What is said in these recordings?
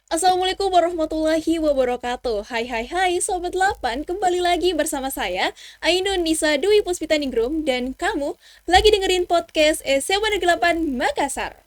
Assalamualaikum warahmatullahi wabarakatuh. Hai hai hai Sobat 8, kembali lagi bersama saya Ainun Nisa Dwi Puspitaningrum dan kamu lagi dengerin podcast SMA Negeri 8 Makassar.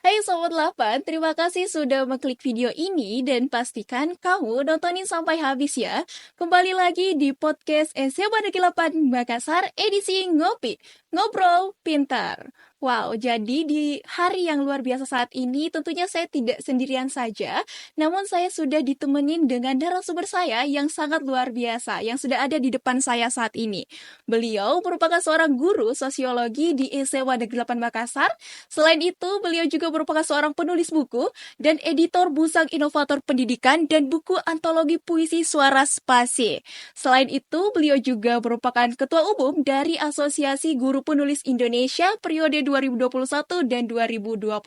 Hai Sobat 8, terima kasih sudah mengklik video ini dan pastikan kamu nontonin sampai habis ya. Kembali lagi di podcast SMA Negeri 8 Makassar edisi Ngopi, Ngobrol Pintar. Wow, jadi di hari yang luar biasa saat ini tentunya saya tidak sendirian saja, namun saya sudah ditemenin dengan narasumber saya yang sangat luar biasa yang sudah ada di depan saya saat ini. Beliau merupakan seorang guru sosiologi di SMA Negeri 8 Makassar. Selain itu, beliau juga merupakan seorang penulis buku dan editor Busang Inovator Pendidikan dan buku antologi puisi Suara Spasi. Selain itu, beliau juga merupakan ketua umum dari Asosiasi Guru Penulis Indonesia periode 2021 dan 2026.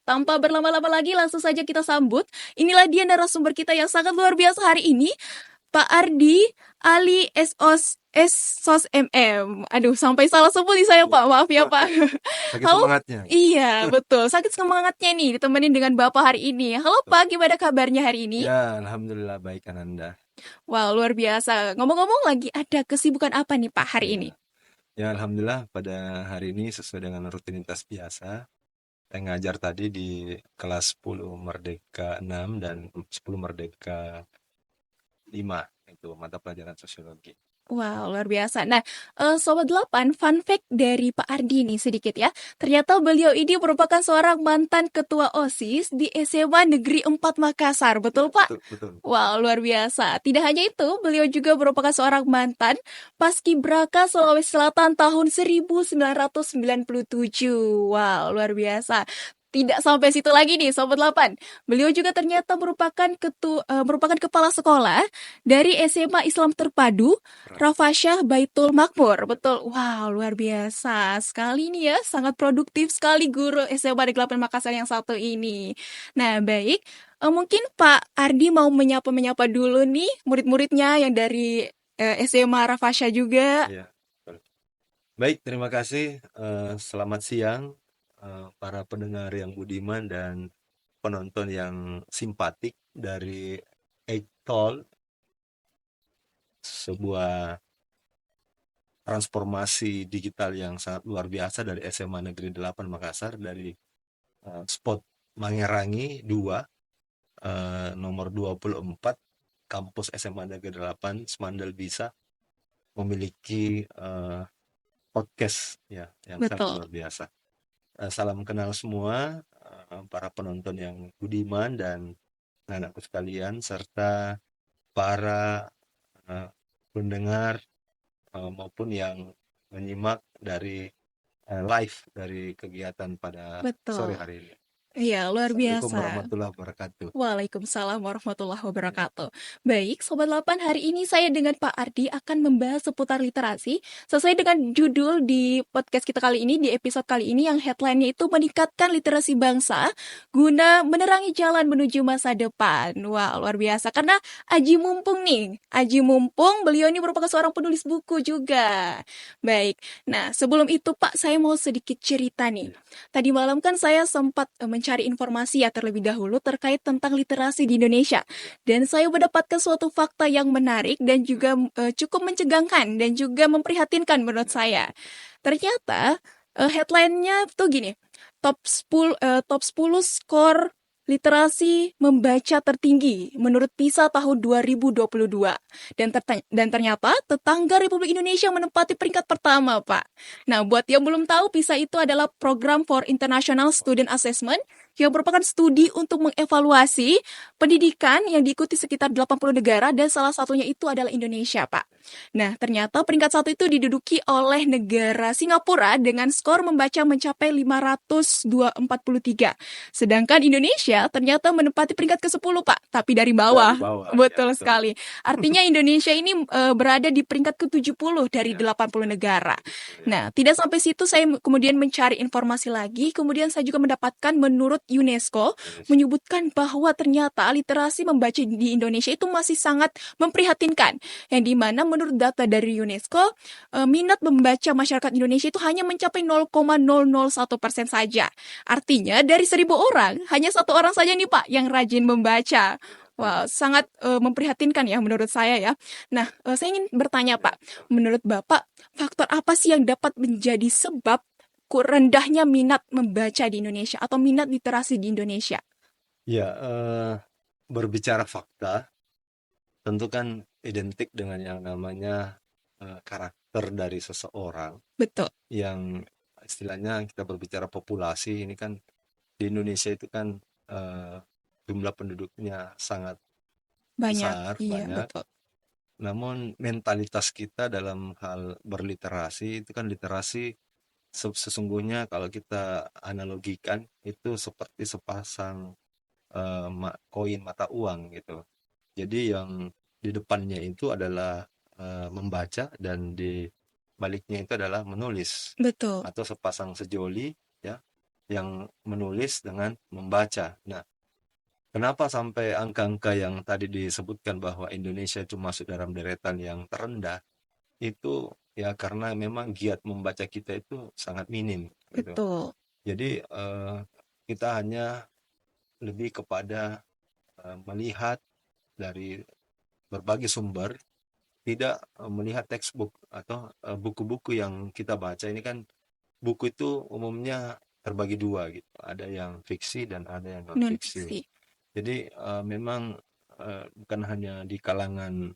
Tanpa berlama-lama lagi, langsung saja kita sambut. Inilah dia narasumber kita yang sangat luar biasa hari ini, Pak Ardi Ali SOS MM. Aduh, sampai salah sebut nih saya, Pak. Maaf ya, Pak. Sakit Halo. semangatnya. Iya, betul. Sakit semangatnya nih ditemenin dengan Bapak hari ini. Halo, Pak. Gimana kabarnya hari ini? Ya, alhamdulillah baik Ananda. Wow, luar biasa. Ngomong-ngomong lagi ada kesibukan apa nih, Pak, hari ini? Ya, alhamdulillah pada hari ini sesuai dengan rutinitas biasa. Saya ngajar tadi di kelas 10 Merdeka 6 dan 10 Merdeka 5 itu mata pelajaran sosiologi. Wow, luar biasa. Nah, Sobat 8, fun fact dari Pak Ardi nih sedikit ya. Ternyata beliau ini merupakan seorang mantan ketua OSIS di SMA Negeri 4 Makassar. Betul, Pak? Betul, betul. Wow, luar biasa. Tidak hanya itu, beliau juga merupakan seorang mantan Paskibraka Sulawesi Selatan tahun 1997. Wow, luar biasa. Tidak sampai situ lagi nih, Sobat 8. Beliau juga ternyata merupakan kepala sekolah dari SMA Islam Terpadu Rafasyah Baitul Makmur. Betul. Wow, luar biasa sekali nih ya. Sangat produktif sekali guru SMA Negeri 8 Makassar yang satu ini. Nah, baik. Mungkin Pak Ardi mau menyapa-menyapa dulu nih murid-muridnya yang dari SMA Rafasyah juga. Ya, betul. Baik, terima kasih. Selamat siang para pendengar yang budiman dan penonton yang simpatik dari Ektol, sebuah transformasi digital yang sangat luar biasa dari SMA Negeri 8 Makassar, dari spot Mangerangi 2, nomor 24, kampus SMA Negeri 8 Semandal bisa memiliki podcast ya yang sangat Betul. luar biasa. Salam kenal semua para penonton yang budiman dan anakku sekalian, serta para pendengar maupun yang menyimak dari live dari kegiatan pada sore Betul. hari ini. Iya, luar Assalamualaikum biasa. warahmatullahi wabarakatuh. Waalaikumsalam warahmatullahi Ya. wabarakatuh. Baik, Sobat 8, hari ini saya dengan Pak Ardi akan membahas seputar literasi sesuai dengan judul di podcast kita kali ini, di episode kali ini yang headline-nya itu meningkatkan literasi bangsa guna menerangi jalan menuju masa depan. Wah, luar biasa. Karena Aji Mumpung nih, Aji Mumpung beliau ini merupakan seorang penulis buku juga. Baik, nah sebelum itu Pak, saya mau sedikit cerita nih. Tadi malam kan saya sempat mencari informasi ya terlebih dahulu terkait tentang literasi di Indonesia. Dan saya mendapatkan suatu fakta yang menarik dan juga cukup mencegangkan dan juga memprihatinkan menurut saya. Ternyata headline-nya tuh gini, top 10 skor literasi membaca tertinggi menurut PISA tahun 2022. Dan ternyata tetangga Republik Indonesia menempati peringkat pertama, Pak. Nah, buat yang belum tahu, PISA itu adalah Program for International Student Assessment yang merupakan studi untuk mengevaluasi pendidikan yang diikuti sekitar 80 negara dan salah satunya itu adalah Indonesia, Pak. Nah, ternyata peringkat satu itu diduduki oleh negara Singapura dengan skor membaca mencapai 543. Sedangkan Indonesia ternyata menempati peringkat ke-10, Pak, tapi dari Dari bawah. bawah, ya Betul betul. sekali. Artinya Indonesia ini berada di peringkat ke-70 dari Ya, 80 negara. ya. Nah, tidak sampai situ saya kemudian mencari informasi lagi, kemudian saya juga mendapatkan menurut UNESCO Indonesia. menyebutkan bahwa ternyata literasi membaca di Indonesia itu masih sangat memprihatinkan, yang dimana menurut data dari UNESCO, minat membaca masyarakat Indonesia itu hanya mencapai 0,001% saja. Artinya dari 1.000 orang, hanya 1 orang saja nih Pak yang rajin membaca. Wah, sangat memprihatinkan ya menurut saya ya. Nah, saya ingin bertanya Pak, menurut Bapak, faktor apa sih yang dapat menjadi sebab rendahnya minat membaca di Indonesia atau minat literasi di Indonesia? Ya, berbicara fakta, tentu kan identik dengan yang namanya karakter dari seseorang Betul, yang istilahnya kita berbicara populasi ini kan di Indonesia itu kan jumlah penduduknya sangat banyak. besar, Iya, banyak. betul. Namun mentalitas kita dalam hal berliterasi itu kan literasi sesungguhnya kalau kita analogikan itu seperti sepasang koin mata uang gitu. Jadi yang di depannya itu adalah membaca dan di baliknya itu adalah menulis Betul. atau sepasang sejoli ya yang menulis dengan membaca. Nah, kenapa sampai angka-angka yang tadi disebutkan bahwa Indonesia itu masuk dalam deretan yang terendah itu ya karena memang giat membaca kita itu sangat minim gitu. Betul. Jadi kita hanya lebih kepada melihat dari berbagai sumber, tidak melihat textbook atau buku-buku yang kita baca. Ini kan buku itu umumnya terbagi dua gitu, ada yang fiksi dan ada yang non fiksi. Non-fiksi. Jadi memang bukan hanya di kalangan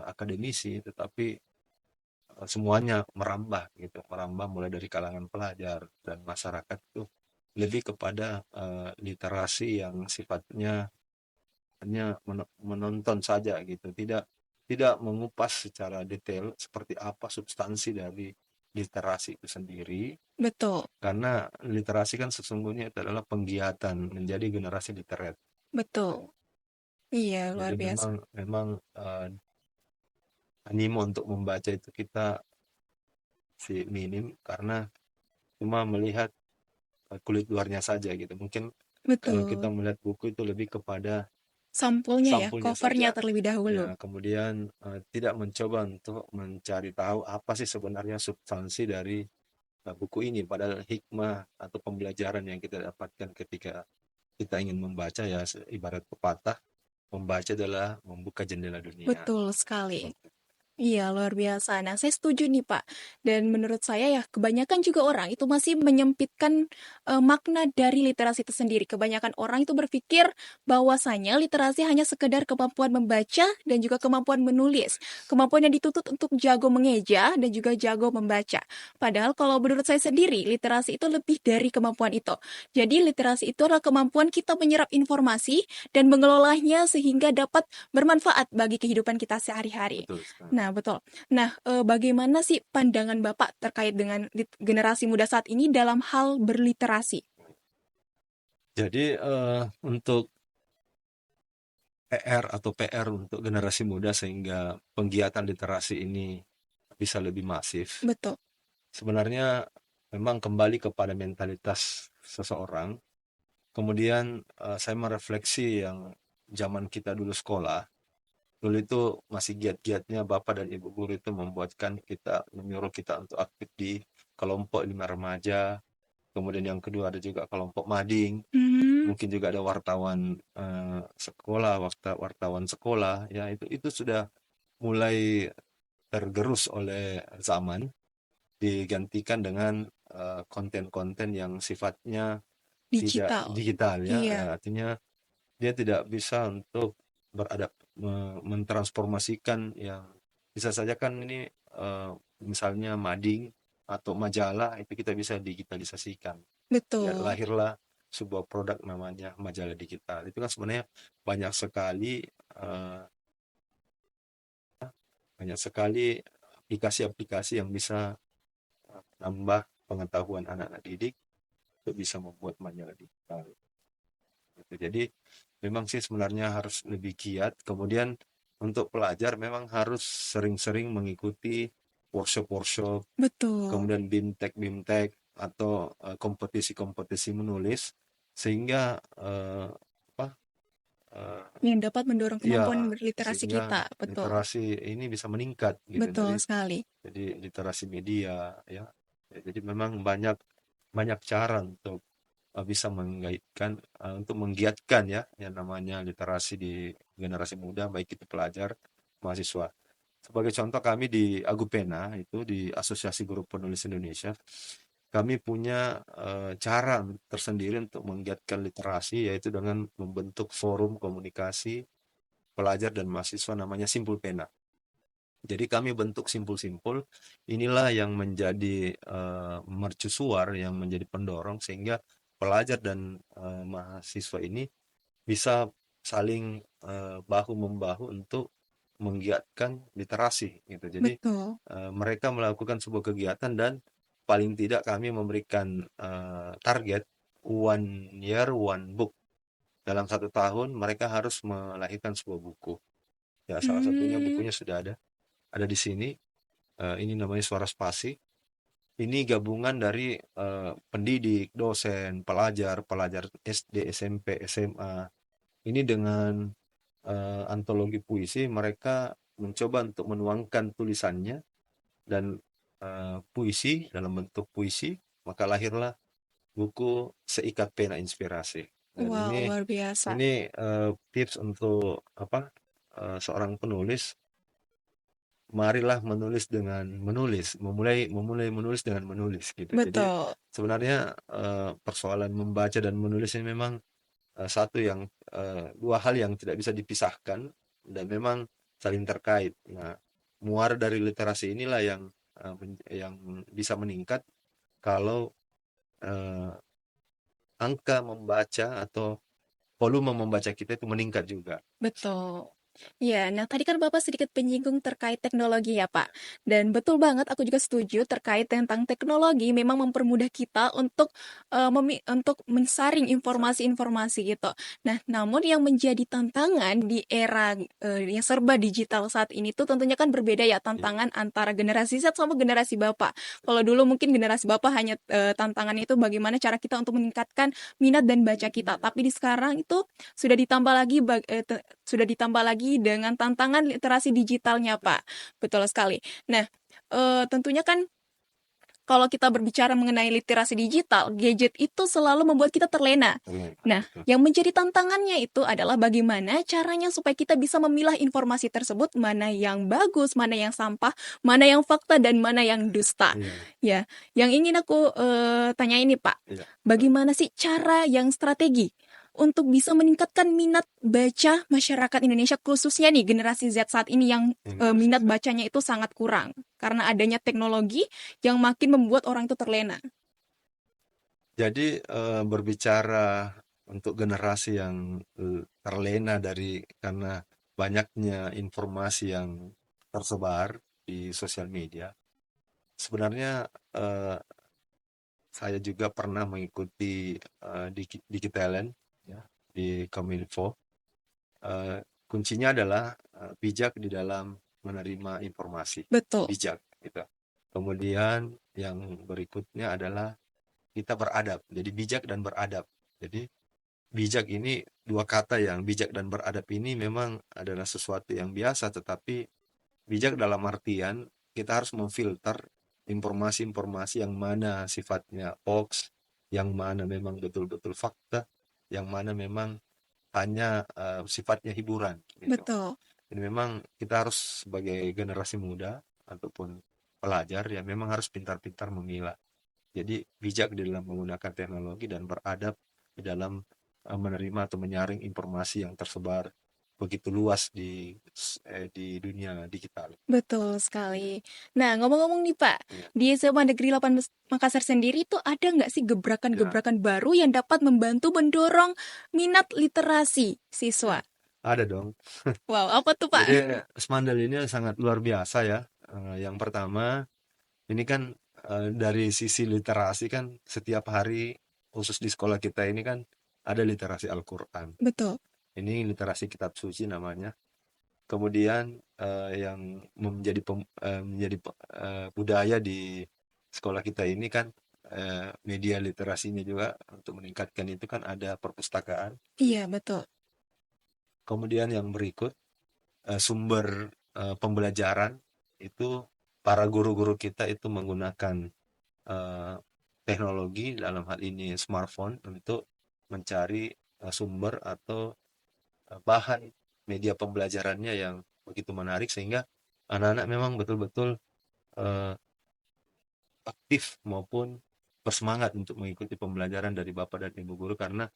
akademisi, tetapi semuanya merambah gitu, merambah mulai dari kalangan pelajar dan masyarakat itu lebih kepada literasi yang sifatnya hanya menonton saja gitu, tidak tidak mengupas secara detail seperti apa substansi dari literasi itu sendiri, Betul. karena literasi kan sesungguhnya itu adalah penggiatan menjadi generasi literate. Betul. Iya, luar Jadi biasa. memang memang animo untuk membaca itu kita si minim karena cuma melihat kulit luarnya saja gitu. Mungkin kalau kita Betul. melihat buku itu lebih kepada Sampulnya ya, sampulnya covernya saja. terlebih dahulu. Ya, kemudian tidak mencoba untuk mencari tahu apa sih sebenarnya substansi dari buku ini. Padahal hikmah atau pembelajaran yang kita dapatkan ketika kita ingin membaca ya ibarat pepatah, membaca adalah membuka jendela dunia. Betul sekali. Seperti Iya, luar biasa. Nah, saya setuju nih, Pak. Dan menurut saya ya, kebanyakan juga orang itu masih menyempitkan makna dari literasi itu sendiri. Kebanyakan orang itu berpikir bahwasanya literasi hanya sekedar kemampuan membaca dan juga kemampuan menulis. Kemampuan yang dituntut untuk jago mengeja dan juga jago membaca. Padahal kalau menurut saya sendiri, literasi itu lebih dari kemampuan itu. Jadi, literasi itu adalah kemampuan kita menyerap informasi dan mengelolanya sehingga dapat bermanfaat bagi kehidupan kita sehari-hari. betul sekali. Nah, betul. Nah, bagaimana sih pandangan Bapak terkait dengan generasi muda saat ini dalam hal berliterasi? Jadi untuk PR untuk generasi muda sehingga penggiatan literasi ini bisa lebih masif. Betul. Sebenarnya memang kembali kepada mentalitas seseorang. Kemudian saya merefleksi yang zaman kita dulu sekolah. Dulu itu masih giat-giatnya bapak dan ibu guru itu menyuruh kita untuk aktif di kelompok 5 remaja. Kemudian yang kedua ada juga kelompok mading. Hmm, Mungkin juga ada wartawan sekolah, wartawan sekolah. Ya itu sudah mulai tergerus oleh zaman, digantikan dengan konten-konten yang sifatnya tidak digital. digital ya, Iya, artinya dia tidak bisa untuk mentransformasikan yang bisa saja kan ini misalnya mading atau majalah itu kita bisa digitalisasikan. Ya, betul. lahirlah sebuah produk namanya majalah digital. Itu kan sebenarnya banyak sekali Banyak sekali aplikasi-aplikasi yang bisa nambah pengetahuan anak-anak didik untuk bisa membuat majalah digital. Gitu. Jadi memang sih sebenarnya harus lebih giat. Kemudian untuk pelajar memang harus sering-sering mengikuti workshop-workshop, Betul. kemudian BIMTEK atau kompetisi-kompetisi menulis sehingga apa eh, Yang dapat mendorong kemampuan ya berliterasi sehingga kita. Betul. literasi ini bisa meningkat gitu Betul dari sekali. jadi literasi media ya. Ya, jadi memang banyak banyak cara untuk bisa untuk menggiatkan ya yang namanya literasi di generasi muda baik itu pelajar mahasiswa. Sebagai contoh kami di Agupena itu di Asosiasi Guru Penulis Indonesia kami punya cara tersendiri untuk menggiatkan literasi yaitu dengan membentuk forum komunikasi pelajar dan mahasiswa namanya Simpul Pena. Jadi kami bentuk simpul-simpul, inilah yang menjadi mercusuar, yang menjadi pendorong sehingga pelajar dan mahasiswa ini bisa saling bahu-membahu untuk menggiatkan literasi gitu. Jadi Betul. mereka melakukan sebuah kegiatan dan paling tidak kami memberikan target one year one book. Dalam 1 tahun mereka harus melahirkan sebuah buku. Ya salah satunya Hmm, bukunya sudah ada di sini. Ini namanya Suara Spasi. Ini gabungan dari pendidik, dosen, pelajar, pelajar SD, SMP, SMA. Ini dengan antologi puisi mereka mencoba untuk menuangkan tulisannya dan puisi dalam bentuk puisi, maka lahirlah buku Seikat Pena Inspirasi. Dan wow, ini luar biasa. ini tips untuk apa seorang penulis, marilah menulis dengan menulis, memulai memulai menulis dengan menulis gitu. Jadi Betul. sebenarnya persoalan membaca dan menulis ini memang dua hal yang tidak bisa dipisahkan dan memang saling terkait. Nah, muara dari literasi inilah yang bisa meningkat kalau eh, angka membaca atau volume membaca kita itu meningkat juga. Betul. Ya, nah tadi kan Bapak sedikit penyinggung terkait teknologi ya Pak. Dan betul banget, aku juga setuju terkait tentang teknologi memang mempermudah kita untuk untuk mensaring informasi-informasi gitu. Nah, namun yang menjadi tantangan di era yang serba digital saat ini tuh tentunya kan berbeda ya Iya, tantangan antara generasi Z sama generasi Bapak. Kalau dulu mungkin generasi Bapak hanya tantangannya itu bagaimana cara kita untuk meningkatkan minat dan baca kita. Tapi di sekarang itu sudah ditambah lagi sudah ditambah lagi dengan tantangan literasi digitalnya, Pak. Betul sekali. Nah, tentunya kan kalau kita berbicara mengenai literasi digital, gadget itu selalu membuat kita terlena. terlena, Nah, betul. yang menjadi tantangannya itu adalah bagaimana caranya supaya kita bisa memilah informasi tersebut, mana yang bagus, mana yang sampah, mana yang fakta, dan mana yang dusta. Iya, Ya, yang ingin aku tanya ini, Pak, iya, betul. bagaimana sih cara yang strategi untuk bisa meningkatkan minat baca masyarakat Indonesia, khususnya nih generasi Z saat ini yang Generasi minat Z. bacanya itu sangat kurang karena adanya teknologi yang makin membuat orang itu terlena. Jadi berbicara untuk generasi yang terlena karena banyaknya informasi yang tersebar di sosial media. Sebenarnya saya juga pernah mengikuti Digitalent ya, di Kominfo. Kuncinya adalah bijak di dalam menerima informasi, Betul, bijak gitu. Kemudian yang berikutnya adalah kita beradab. Jadi bijak dan beradab. Jadi bijak ini dua kata yang bijak dan beradab ini memang adalah sesuatu yang biasa, tetapi bijak dalam artian kita harus memfilter informasi-informasi yang mana sifatnya hoax, yang mana memang betul-betul fakta, yang mana memang hanya sifatnya hiburan gitu. betul. Jadi memang kita harus sebagai generasi muda ataupun pelajar ya memang harus pintar-pintar memilah. Jadi bijak di dalam menggunakan teknologi dan beradab di dalam menerima atau menyaring informasi yang tersebar begitu luas di dunia digital. Betul sekali. Nah, ngomong-ngomong nih Pak, Ya, di SMA Negeri 8 Makassar sendiri itu ada nggak sih ya, gebrakan-gebrakan baru yang dapat membantu mendorong minat literasi ya. siswa? Ada dong. Wow, apa tuh, Pak? Jadi Smandel ini sangat luar biasa ya. Yang pertama, ini kan dari sisi literasi kan setiap hari khusus di sekolah kita ini kan ada literasi Al-Qur'an. Betul. Ini literasi kitab suci namanya. Kemudian yang menjadi budaya di sekolah kita ini kan media literasinya juga untuk meningkatkan itu kan ada perpustakaan. Iya, betul. Kemudian yang berikut sumber pembelajaran itu para guru-guru kita itu menggunakan eh, teknologi dalam hal ini smartphone untuk mencari sumber atau bahan media pembelajarannya yang begitu menarik sehingga anak-anak memang betul-betul eh, aktif maupun bersemangat untuk mengikuti pembelajaran dari bapak dan ibu guru karena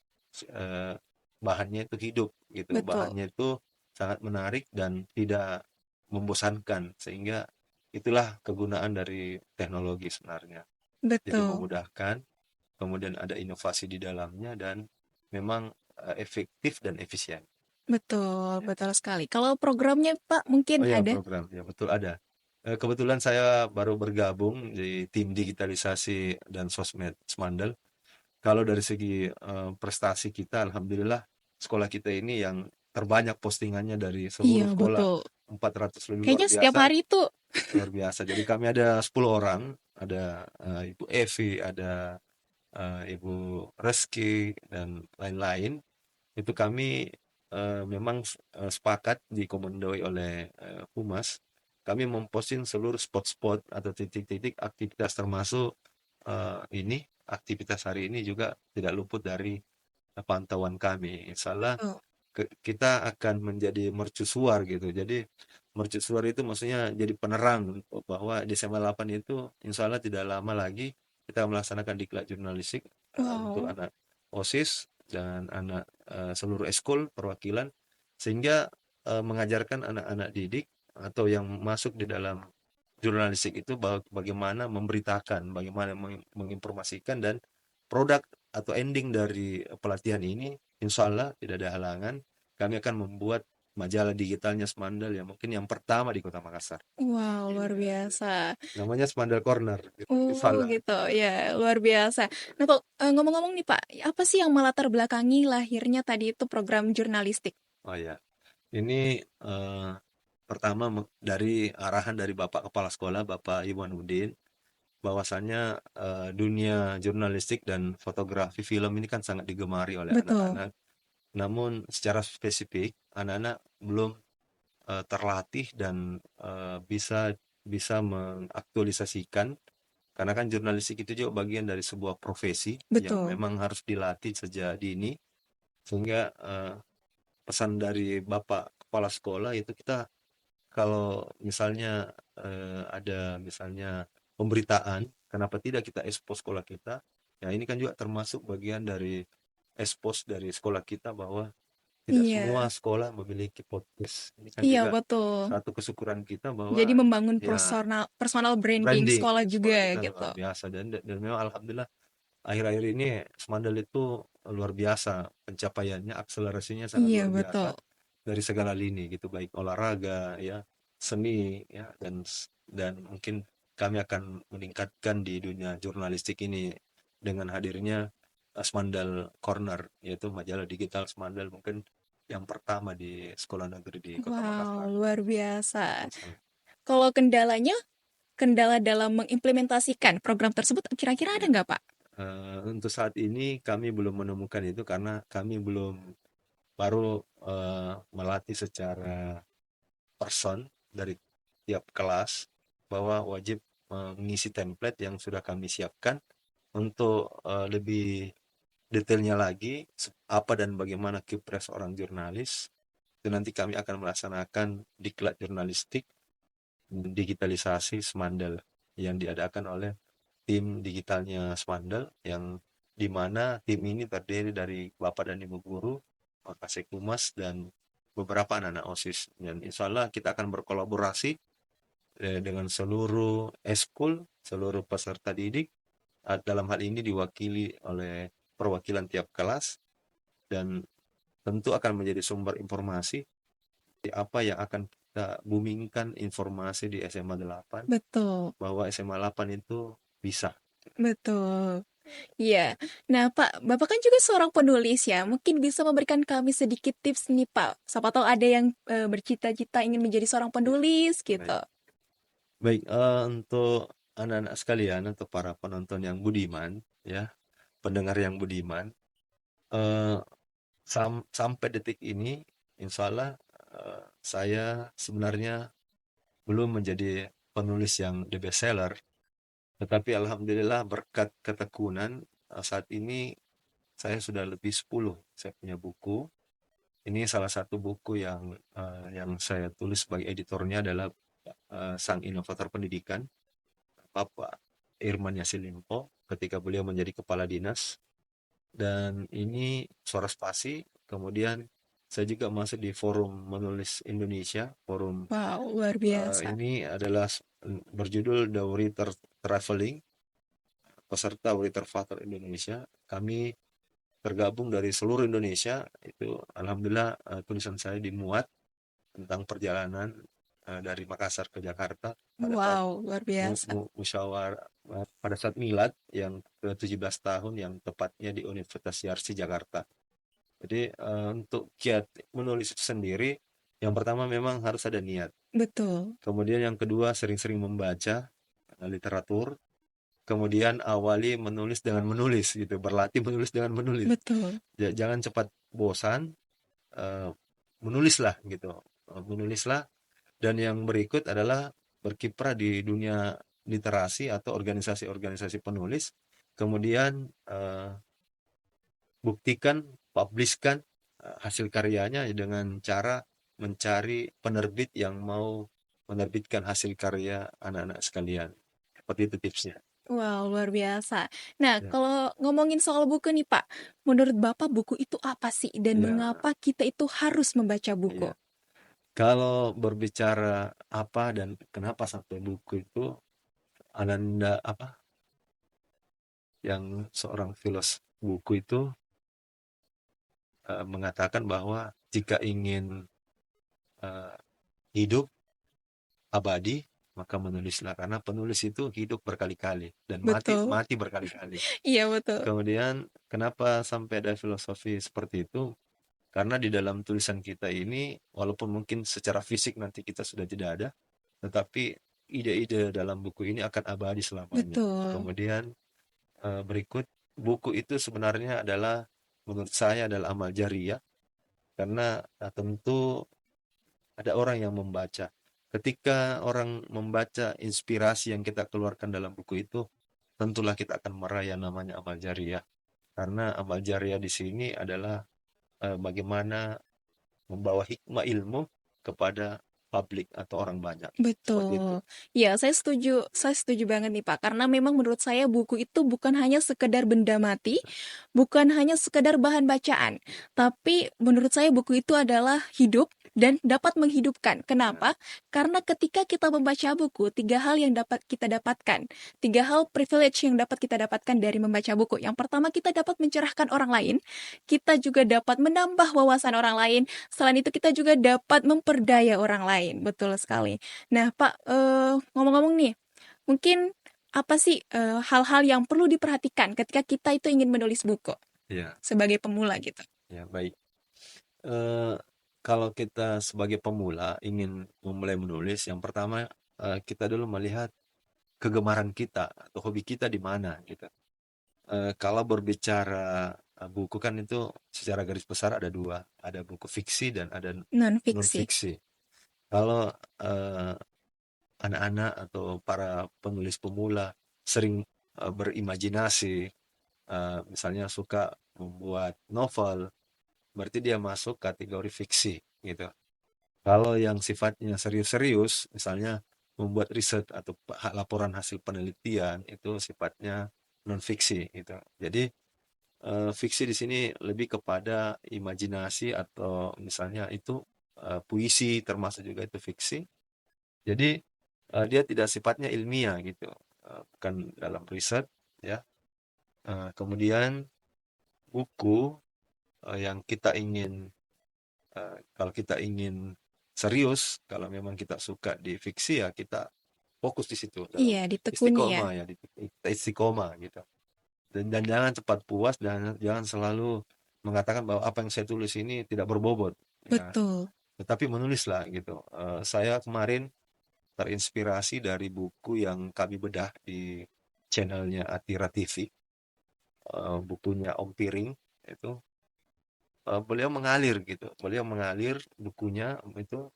eh, bahannya itu hidup gitu, Betul. bahannya itu sangat menarik dan tidak membosankan sehingga itulah kegunaan dari teknologi sebenarnya. Jadi Betul. memudahkan, kemudian ada inovasi di dalamnya dan memang efektif dan efisien. Betul, Ya. betul sekali. Kalau programnya, Pak, mungkin Oh ya ada? program, ya betul ada. Kebetulan saya baru bergabung di tim digitalisasi dan sosmed Smandel. Kalau dari segi prestasi kita, alhamdulillah sekolah kita ini yang terbanyak postingannya dari Iya, seluruh sekolah, betul. 400 lebih, luar Kayaknya setiap biasa, hari itu. luar biasa. Jadi kami ada 10 orang, ada Ibu Evi, ada Ibu Reski dan lain-lain. Itu kami memang sepakat dikomandoi oleh Humas. Kami memposting seluruh spot-spot atau titik-titik aktivitas termasuk ini aktivitas hari ini juga tidak luput dari pantauan kami. Insya Allah Betul. kita akan menjadi mercusuar gitu. Jadi mercusuar itu maksudnya jadi penerang bahwa Desember 8 itu insya Allah tidak lama lagi kita melaksanakan diklat jurnalistik untuk Wow. anak OSIS dan anak seluruh eskul perwakilan sehingga mengajarkan anak-anak didik atau yang masuk di dalam jurnalistik itu bagaimana memberitakan, bagaimana menginformasikan dan produk atau ending dari pelatihan ini insya Allah tidak ada halangan. Kami akan membuat majalah digitalnya Semandal yang mungkin yang pertama di Kota Makassar. Wow, luar biasa. Namanya Semandal Corner. Insya Oh, Allah. gitu. Ya, luar biasa. Nah, kok ngomong-ngomong nih, Pak, apa sih yang melatar belakangi lahirnya tadi itu program jurnalistik? Oh ya, ini pertama dari arahan dari Bapak Kepala Sekolah, Bapak Iwan Udin, bahwasannya dunia jurnalistik dan fotografi film ini kan sangat digemari oleh Betul. anak-anak. Namun secara spesifik anak-anak belum terlatih dan bisa bisa mengaktualisasikan karena kan jurnalistik itu juga bagian dari sebuah profesi yang Betul. memang harus dilatih sejak dini sehingga pesan dari Bapak Kepala Sekolah itu kita kalau misalnya ada misalnya pemberitaan, kenapa tidak kita ekspos sekolah kita? Ya ini kan juga termasuk bagian dari ekspos dari sekolah kita bahwa tidak semua Iya. sekolah memiliki podcast. Ini kan Iya, juga betul. satu kesyukuran kita Jadi bahwa membangun ya personal personal branding branding sekolah sekolah juga kita gitu. luar biasa dan memang alhamdulillah akhir-akhir ini Semandal itu luar biasa pencapaiannya, akselerasinya sangat Iya, luar betul. biasa dari segala lini gitu, baik olahraga ya, seni ya dan mungkin kami akan meningkatkan di dunia jurnalistik ini dengan hadirnya Semandal Corner yaitu majalah digital Semandal mungkin yang pertama di sekolah negeri di Kota Wow, Makassar. luar biasa. Masya Kalau kendalanya, kendala dalam mengimplementasikan program tersebut kira-kira ada ya. nggak, Pak? Untuk saat ini kami belum menemukan itu karena kami belum baru melatih secara person dari tiap kelas bahwa wajib mengisi template yang sudah kami siapkan untuk lebih detailnya lagi apa dan bagaimana kipres orang jurnalis itu nanti kami akan melaksanakan diklat jurnalistik digitalisasi Semandal yang diadakan oleh tim digitalnya Semandal yang di mana tim ini terdiri dari Bapak dan Ibu guru, Kasih Humas dan beberapa anak-anak OSIS dan insya Allah kita akan berkolaborasi dengan seluruh eskul, seluruh peserta didik dalam hal ini diwakili oleh perwakilan tiap kelas dan tentu akan menjadi sumber informasi apa yang akan kita boomingkan informasi di SMA 8 Betul, bahwa SMA 8 itu bisa. betul. Iya. Nah, Pak, Bapak kan juga seorang penulis ya. Mungkin bisa memberikan kami sedikit tips nih, Pak. Siapa tahu ada yang bercita-cita ingin menjadi seorang Ya, penulis gitu. baik. Baik, untuk anak-anak sekalian atau para penonton yang budiman, ya, pendengar yang budiman, eh, sampai detik ini, insya Allah saya sebenarnya belum menjadi penulis yang the best seller, tetapi alhamdulillah berkat ketekunan saat ini saya sudah lebih 10 saya punya buku. Ini salah satu buku yang saya tulis sebagai editornya adalah Sang Inovator Pendidikan, Bapak Irman Yasilimpo ketika beliau menjadi kepala dinas. Dan ini Suara Spasi. Kemudian saya juga masuk di Forum Menulis Indonesia. Forum Wow, luar biasa. ini adalah berjudul The Writer Traveling, peserta Writer Father Indonesia. Kami tergabung dari seluruh Indonesia. Itu alhamdulillah tulisan saya dimuat tentang perjalanan dari Makassar ke Jakarta pada saat Wow, luar biasa. musyawarah, pada saat milad yang ke-17 tahun yang tepatnya di Universitas Yarsi Jakarta. Jadi untuk kiat menulis itu sendiri, yang pertama memang harus ada niat. Betul, Kemudian yang kedua sering-sering membaca literatur. Kemudian awali menulis dengan menulis gitu, berlatih menulis dengan menulis. betul, Jangan cepat bosan, eh, menulislah gitu. Menulislah. Dan yang berikut adalah berkiprah di dunia literasi atau organisasi-organisasi penulis. Kemudian buktikan, publiskan hasil karyanya dengan cara mencari penerbit yang mau menerbitkan hasil karya anak-anak sekalian. Seperti itu tipsnya. wow, luar biasa. Nah, Ya, kalau ngomongin soal buku nih, Pak, menurut Bapak buku itu apa sih dan ya, mengapa kita itu harus membaca buku? ya. Kalau berbicara apa dan kenapa sampai buku itu, Ananda apa yang seorang filosof buku itu mengatakan bahwa jika ingin eh, hidup abadi, maka menulislah. Karena penulis itu hidup berkali-kali dan mati Betul. mati berkali-kali. Iya, betul. Kemudian kenapa sampai ada filosofi seperti itu? Karena di dalam tulisan kita ini, walaupun mungkin secara fisik nanti kita sudah tidak ada, tetapi ide-ide dalam buku ini akan abadi selamanya. Betul. Kemudian berikut, buku itu sebenarnya adalah, menurut saya adalah amal jariah, karena tentu ada orang yang membaca. Ketika orang membaca inspirasi yang kita keluarkan dalam buku itu, tentulah kita akan meraih namanya amal jariah. Karena amal jariah di sini adalah bagaimana membawa hikmah ilmu kepada publik atau orang banyak. Seperti itu. Betul. Ya, saya setuju banget nih, Pak. Karena memang menurut saya buku itu bukan hanya sekedar benda mati, bukan hanya sekedar bahan bacaan, tapi menurut saya buku itu adalah hidup dan dapat menghidupkan. Ya, Kenapa? Karena ketika kita membaca buku, tiga hal yang dapat kita dapatkan, tiga hal privilege yang dapat kita dapatkan dari membaca buku. Yang pertama, kita dapat mencerahkan orang lain, kita juga dapat menambah wawasan orang lain, selain itu kita juga dapat memperdaya orang lain. Betul sekali. Nah, Pak, ngomong-ngomong nih, mungkin apa sih hal-hal yang perlu diperhatikan ketika kita itu ingin menulis buku ya, sebagai pemula gitu? ya, baik. Eh, Kalau kita sebagai pemula ingin memulai menulis, yang pertama kita dulu melihat kegemaran kita atau hobi kita di mana gitu. Kalau berbicara buku kan itu secara garis besar ada dua, ada buku fiksi dan ada Non non fiksi. fiksi. Kalau eh, anak-anak atau para penulis pemula sering berimajinasi, misalnya suka membuat novel, berarti dia masuk kategori fiksi gitu. Kalau yang sifatnya serius-serius, misalnya membuat riset atau laporan hasil penelitian, itu sifatnya non fiksi gitu. Jadi fiksi di sini lebih kepada imajinasi atau misalnya itu puisi termasuk juga itu fiksi. Jadi dia tidak sifatnya ilmiah gitu, bukan dalam riset ya. Kemudian buku yang kita ingin kalau kita ingin serius, kalau memang kita suka di fiksi ya kita fokus di situ dalam Iya, ditekuni ya. istiqomah ya, kita istiqomah gitu. Dan jangan cepat puas dan jangan selalu mengatakan bahwa apa yang saya tulis ini tidak berbobot ya. Betul. Tetapi menulislah gitu. Saya kemarin terinspirasi dari buku yang kami bedah di channelnya Atira TV, bukunya Om Piring itu. Beliau mengalir gitu, beliau mengalir bukunya itu,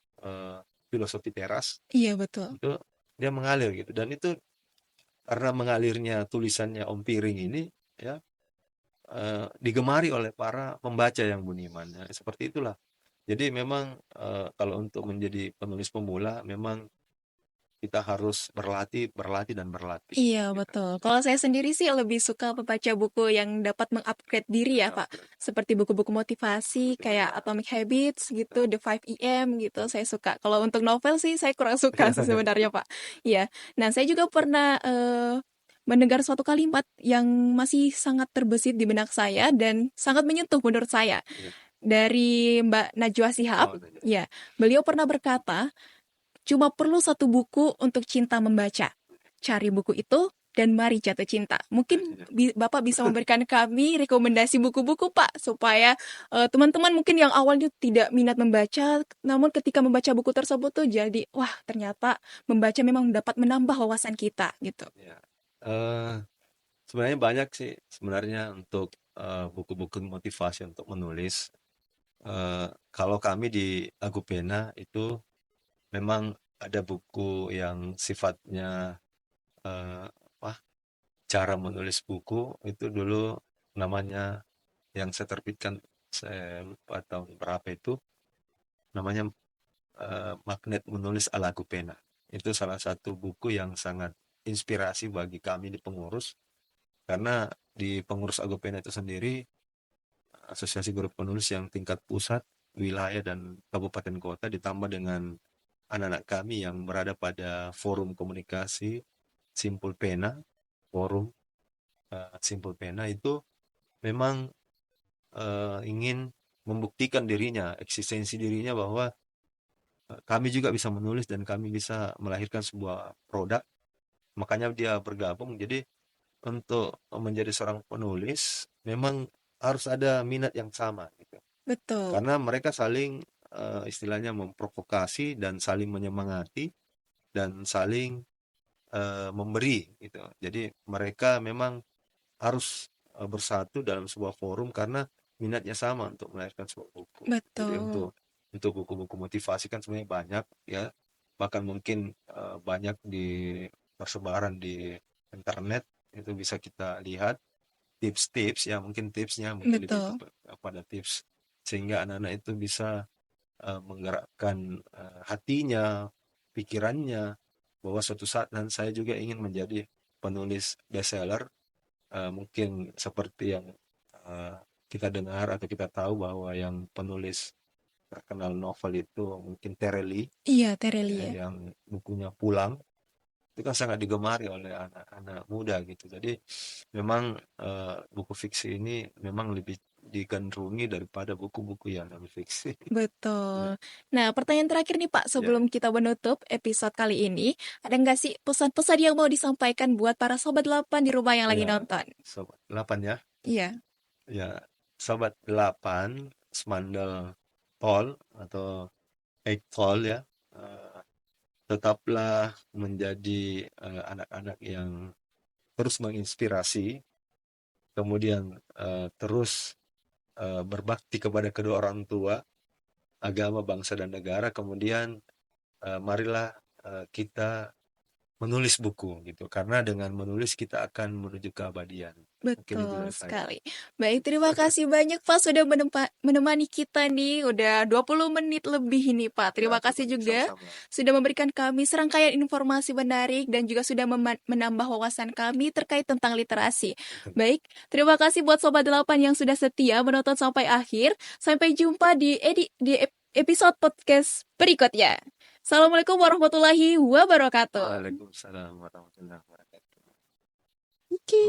Filosofi Teras, Iya, betul. itu dia mengalir gitu dan itu karena mengalirnya tulisannya Om Piring ini ya, digemari oleh para pembaca yang budiman, ya seperti itulah. Jadi memang, kalau untuk menjadi penulis pemula memang kita harus berlatih, berlatih, dan berlatih Iya, gitu. betul. Kalau saya sendiri sih lebih suka membaca buku yang dapat meng-upgrade diri ya, Pak. Mengupgrade Seperti buku-buku motivasi kayak ya, Atomic Habits gitu, betul. The 5 gitu, saya suka. Kalau untuk novel sih saya kurang suka sih sebenarnya, Pak. Iya. Nah, saya juga pernah mendengar suatu kalimat yang masih sangat terbesit di benak saya dan sangat menyentuh menurut saya. Iya. Dari Mbak Najwa Shihab, Oh, iya. ya, beliau pernah berkata, cuma perlu satu buku untuk cinta membaca. Cari buku itu dan mari jatuh cinta. Mungkin Bapak bisa memberikan kami rekomendasi buku-buku, Pak, supaya teman-teman mungkin yang awalnya tidak minat membaca, namun ketika membaca buku tersebut tuh jadi, wah ternyata membaca memang dapat menambah wawasan kita gitu. Ya. Sebenarnya banyak sih sebenarnya untuk buku-buku motivasi untuk menulis. Kalau kami di Agupena itu memang ada buku yang sifatnya apa, cara menulis buku itu dulu namanya yang saya terbitkan, saya lupa tahun berapa itu, namanya Magnet Menulis ala Agupena. Itu salah satu buku yang sangat inspirasi bagi kami di pengurus, karena di pengurus Agupena itu sendiri asosiasi guru penulis yang tingkat pusat, wilayah, dan kabupaten kota ditambah dengan anak-anak kami yang berada pada forum komunikasi Simpul Pena, forum Simpul Pena itu memang ingin membuktikan dirinya, eksistensi dirinya bahwa kami juga bisa menulis dan kami bisa melahirkan sebuah produk. Makanya dia bergabung. Jadi untuk menjadi seorang penulis memang harus ada minat yang sama gitu. Betul, Karena mereka saling istilahnya memprovokasi dan saling menyemangati dan saling memberi gitu. Jadi mereka memang harus bersatu dalam sebuah forum karena minatnya sama untuk melahirkan sebuah buku. Jadi betul, untuk buku-buku motivasi kan sebenarnya banyak ya. Bahkan mungkin banyak di persebaran di internet, itu bisa kita lihat tips-tips ya, mungkin tipsnya mungkin lebih betul, kepada tips sehingga anak-anak itu bisa menggerakkan hatinya, pikirannya, bahwa suatu saat dan saya juga ingin menjadi penulis bestseller. Mungkin seperti yang eh, kita dengar atau kita tahu bahwa yang penulis terkenal novel itu mungkin Tereli, iya Terelie, yang bukunya Pulang itu kan sangat digemari oleh anak-anak muda gitu. Jadi memang buku fiksi ini memang lebih digandrungi daripada buku-buku yang non fiksi. Ya, betul. Nah, pertanyaan terakhir nih Pak, ya, sebelum kita menutup episode kali ini, ada nggak sih pesan-pesan yang mau disampaikan buat para sobat 8 di rumah yang lagi ya, nonton? sobat 8 ya. Iya, Ya, sobat 8 Smandel Tall atau 8 Tall ya. eh, Tetaplah menjadi anak-anak yang terus menginspirasi, kemudian terus berbakti kepada kedua orang tua, agama, bangsa, dan negara. Kemudian marilah kita menulis buku gitu, karena dengan menulis kita akan menuju keabadian. Mungkin itu betul dari saya. sekali. Baik, terima kasih banyak Pak sudah menemani kita nih. Udah 20 menit lebih ini Pak. Ya, Terima kasih juga sama-sama. sudah memberikan kami serangkaian informasi menarik dan juga sudah menambah wawasan kami terkait tentang literasi. Baik, terima kasih buat Sobat 8 yang sudah setia menonton sampai akhir. Sampai jumpa di episode podcast berikutnya. Assalamualaikum warahmatullahi wabarakatuh. Waalaikumsalam warahmatullahi wabarakatuh. Oke.